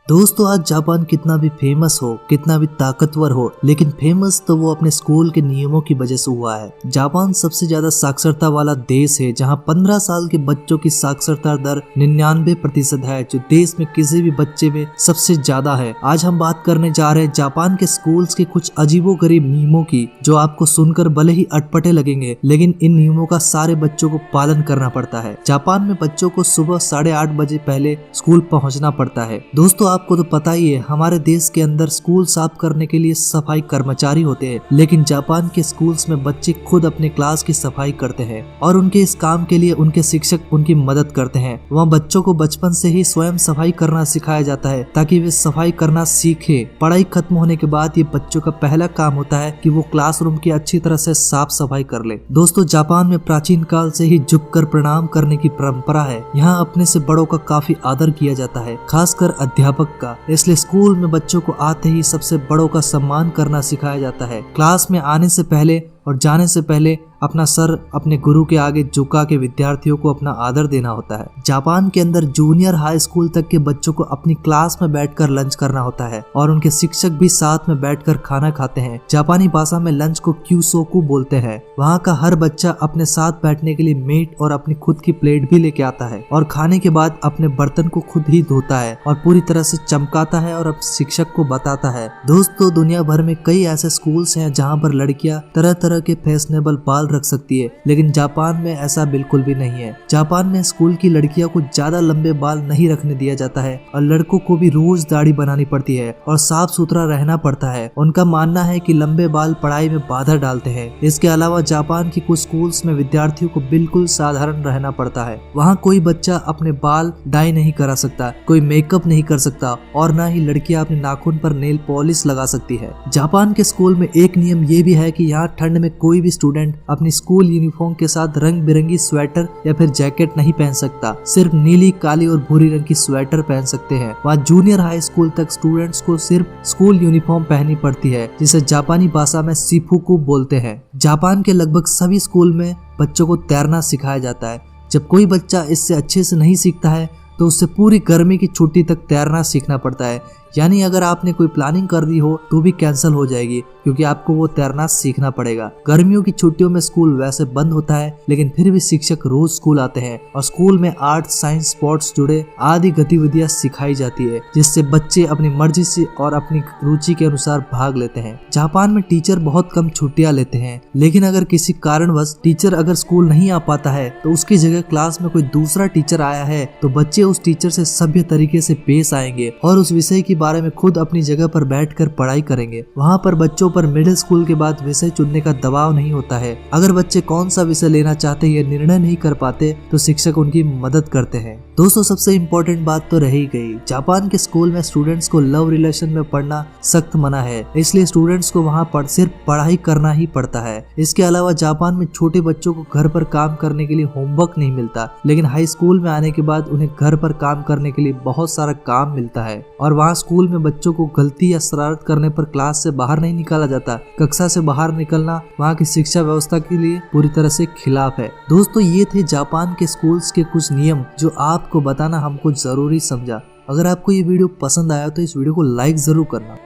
दोस्तों आज जापान कितना भी फेमस हो, कितना भी ताकतवर हो, लेकिन फेमस तो वो अपने स्कूल के नियमों की वजह से हुआ है। जापान सबसे ज्यादा साक्षरता वाला देश है, जहां 15 साल के बच्चों की साक्षरता दर 99% है, जो देश में किसी भी बच्चे में सबसे ज्यादा है। आज हम बात करने जा रहे हैं जापान के स्कूल्स के कुछ अजीबोगरीब नियमों की, जो आपको सुनकर भले ही अटपटे लगेंगे, लेकिन इन नियमों का सारे बच्चों को पालन करना पड़ता है। जापान में बच्चों को सुबह 8:30 बजे पहले स्कूल पहुंचना पड़ता है। दोस्तों आपको तो पता ही है, हमारे देश के अंदर स्कूल साफ करने के लिए सफाई कर्मचारी होते हैं, लेकिन जापान के स्कूल्स में बच्चे खुद अपने क्लास की सफाई करते हैं और उनके इस काम के लिए उनके शिक्षक उनकी मदद करते हैं। वहाँ बच्चों को बचपन से ही स्वयं सफाई करना सिखाया जाता है ताकि वे सफाई करना सीखे। पढ़ाई खत्म होने के बाद ये बच्चों का पहला काम होता है कि वो क्लासरूम की अच्छी तरह से साफ सफाई कर ले। दोस्तों जापान में प्राचीन काल से ही झुककर प्रणाम करने की परंपरा है। यहाँ अपने से बड़ों का काफी आदर किया जाता है, खासकर अध्यापक का। इसलिए स्कूल में बच्चों को आते ही सबसे बड़ों का सम्मान करना सिखाया जाता है। क्लास में आने से पहले और जाने से पहले अपना सर अपने गुरु के आगे झुका के विद्यार्थियों को अपना आदर देना होता है। जापान के अंदर जूनियर हाई स्कूल तक के बच्चों को अपनी क्लास में बैठकर लंच करना होता है और उनके शिक्षक भी साथ में बैठकर खाना खाते हैं। जापानी भाषा में लंच को क्यूसोकू बोलते हैं। वहाँ का हर बच्चा अपने साथ बैठने के लिए मेट और अपनी खुद की प्लेट भी लेके आता है और खाने के बाद अपने बर्तन को खुद ही धोता है और पूरी तरह से चमकाता है और अब शिक्षक को बताता है। दोस्तों दुनिया भर में कई ऐसे स्कूल्स हैं जहाँ पर लड़कियाँ तरह तरह के फैशनेबल बाल रख सकती है, लेकिन जापान में ऐसा बिल्कुल भी नहीं है। जापान में स्कूल की लड़कियों को ज्यादा लंबे बाल नहीं रखने दिया जाता है और लड़कों को भी रोज दाढ़ी बनानी पड़ती है और साफ सुथरा रहना पड़ता है। उनका मानना है कि लंबे बाल पढ़ाई में बाधा डालते हैं। इसके अलावा जापान की कुछ स्कूल्स में विद्यार्थियों को बिल्कुल साधारण रहना पड़ता है। वहाँ कोई बच्चा अपने बाल डाई नहीं करा सकता, कोई मेकअप नहीं कर सकता और न ही लड़कियां अपने नाखून पर नेल पॉलिश लगा सकती है। जापान के स्कूल में एक नियम ये भी है कि यहाँ ठंड में कोई भी स्टूडेंट अपनी स्कूल यूनिफॉर्म के साथ रंग बिरंगी स्वेटर या फिर जैकेट नहीं पहन सकता, सिर्फ नीली, काली और भूरी रंग की स्वेटर पहन सकते हैं। वहाँ जूनियर हाई स्कूल तक स्टूडेंट्स को सिर्फ स्कूल यूनिफॉर्म पहननी पड़ती है, जिसे जापानी भाषा में शिफुकु बोलते हैं। जापान के लगभग सभी स्कूल में बच्चों को तैरना सिखाया जाता है। जब कोई बच्चा इससे अच्छे से नहीं सीखता है तो उससे पूरी गर्मी की छुट्टी तक तैरना सीखना पड़ता है। यानी अगर आपने कोई प्लानिंग कर दी हो तो भी कैंसिल हो जाएगी, क्योंकि आपको वो तैरना सीखना पड़ेगा। गर्मियों की छुट्टियों में स्कूल वैसे बंद होता है, लेकिन फिर भी शिक्षक रोज स्कूल आते हैं और स्कूल में आर्ट, साइंस, स्पोर्ट्स जुड़े आदि गतिविधियां सिखाई जाती है, जिससे बच्चे अपनी मर्जी से और अपनी रुचि के अनुसार भाग लेते हैं। जापान में टीचर बहुत कम छुट्टियां लेते हैं, लेकिन अगर किसी कारणवश टीचर अगर स्कूल नहीं आ पाता है तो उसकी जगह क्लास में कोई दूसरा टीचर आया है तो बच्चे उस टीचर से सभ्य तरीके से पेश आएंगे और उस विषय की बारे में खुद अपनी जगह पर बैठकर पढ़ाई करेंगे। वहाँ पर बच्चों पर मिडिल स्कूल के बाद विषय चुनने का दबाव नहीं होता है। अगर बच्चे कौन सा विषय लेना चाहते हैं निर्णय नहीं कर पाते तो शिक्षक उनकी मदद करते हैं। दोस्तों सबसे इम्पोर्टेंट बात तो रही गई, जापान के स्कूल में स्टूडेंट्स को लव रिलेशन में पढ़ना सख्त मना है, इसलिए स्टूडेंट्स को वहाँ पर सिर्फ पढ़ाई करना ही पड़ता है। इसके अलावा जापान में छोटे बच्चों को घर पर काम करने के लिए होमवर्क नहीं मिलता, लेकिन हाई स्कूल में आने के बाद उन्हें घर पर काम करने के लिए बहुत सारा काम मिलता है और वहाँ स्कूल में बच्चों को गलती या शरारत करने पर क्लास से बाहर नहीं निकाला जाता। कक्षा से बाहर निकलना वहाँ की शिक्षा व्यवस्था के लिए पूरी तरह से खिलाफ है। दोस्तों ये थे जापान के स्कूल्स के कुछ नियम जो आपको बताना हमको जरूरी समझा। अगर आपको ये वीडियो पसंद आया तो इस वीडियो को लाइक जरूर करना।